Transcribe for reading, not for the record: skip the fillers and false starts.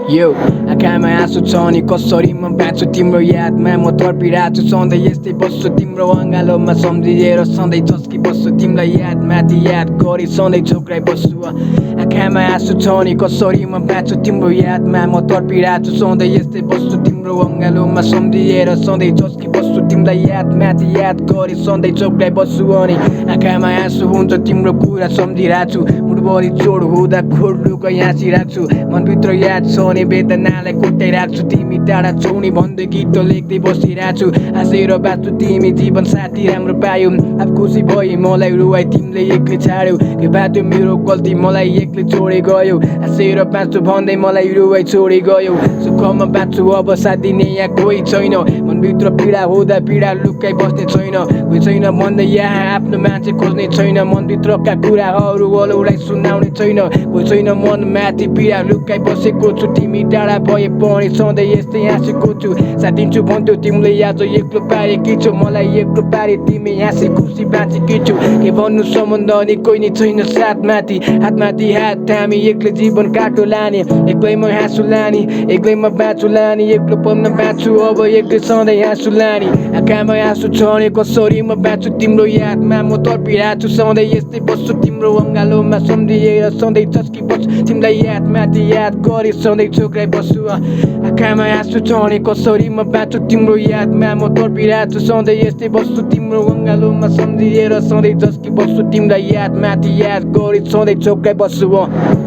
यो आँखामा आँसु छ नि कसरी म बाँच्छु तिम्रो यादमा म तर्पिरहेको छु सधैँ यस्तै बस्छु तिम्रो अँगालोमा सम्झिएर सधैँ झस्की बस्छु तिमीलाई याद माथि याद गरी सधैँ छोक्राइ बस्छु आँखामा आँसु छ नि कसरी म बाँच्छु तिम्रो यादमा म तर्पिरहेको छु सधैँ यस्तै बस्छु तिम्रो अँगालोमा सम्झिएर सधैँ झस्की बस्छु तिमीलाई याद माथि याद गरी सधैँ छोक्राइ बस्छु अनि आँखामा आँसु हुन्छ तिम्रो कुरा सम्झिरहेको छु मुटभरि चोड हुँदा खोड लुकाइ हाँसिरहेको छु मनभित्र याद छ नि वेदनालाई कोट्याइरहेको छु तिमी टाढा छौ नि भन्दै गीत लेख्दै बसिरहेको छु हाँसेर बाँच्छु तिमी जीवन साथी राम्रो पायौ अब खुसी भई मलाई रुवाई तिमीले एक्लै छाड्यौ के बाटो मेरो गल्ती मलाई एक्लै छोडे गयो हाँसेर बाँच्छु भन्दै मलाई रुवाई छोडे गयो सुखमा बाँच्छु अब साथ दिने यहाँ कोही छैन मनभित्र पीडा हुँदा पीडा लुकाइ बस्ने छैन कोही छैन भन्दै यहाँ आफ्नो मान्छे खोज्ने छैन मनभित्रका कुराहरू अरूलाई सुनाउने छैन कोही छैन मन माथि पीडा लुकाइ बसेको छु तिमी टाढा भए पनि सधैँ यस्तै हाँसेको छु साथ दिन्छु भन्थ्यौ तिमीले आज एक्लो पारेकी छौ मलाई एक्लो पारे तिमी हाँसी खुसी बाँचेकी छौ के भन्नु सम्बन्ध नि कोही नि छैन साथमाथि हातमाथि हात थामी एक्लै जीवन काटो लाने एक्लैमा हाँसु लाने एक्लैमा बाँचु लाने एक्लो पन्न बाँच्छु अब एक्लै सधैँ हाँसु लाने आँखामा आँसु छ नि कसरी म बाँच्छु तिम्रो यादमा म तर्पिरहेको छु सधैँ यस्तै बस्छु तिम्रो अँगालोमा सम्झिएर सधैँ झस्की बस्छु तिमीलाई याद माथि याद गरी सधैँ छोक्राइ बस्छु आँखामा आँसु छ नि कसरी म बाँच्छु तिम्रो यादमा म तर्पिरहेको छु सधैँ यस्तै बस्छु तिम्रो अँगालोमा सम्झिएर सधैँ झस्की बस्छु तिमीलाई याद माथि याद गरी सधैँ छोक्राइ बस्छु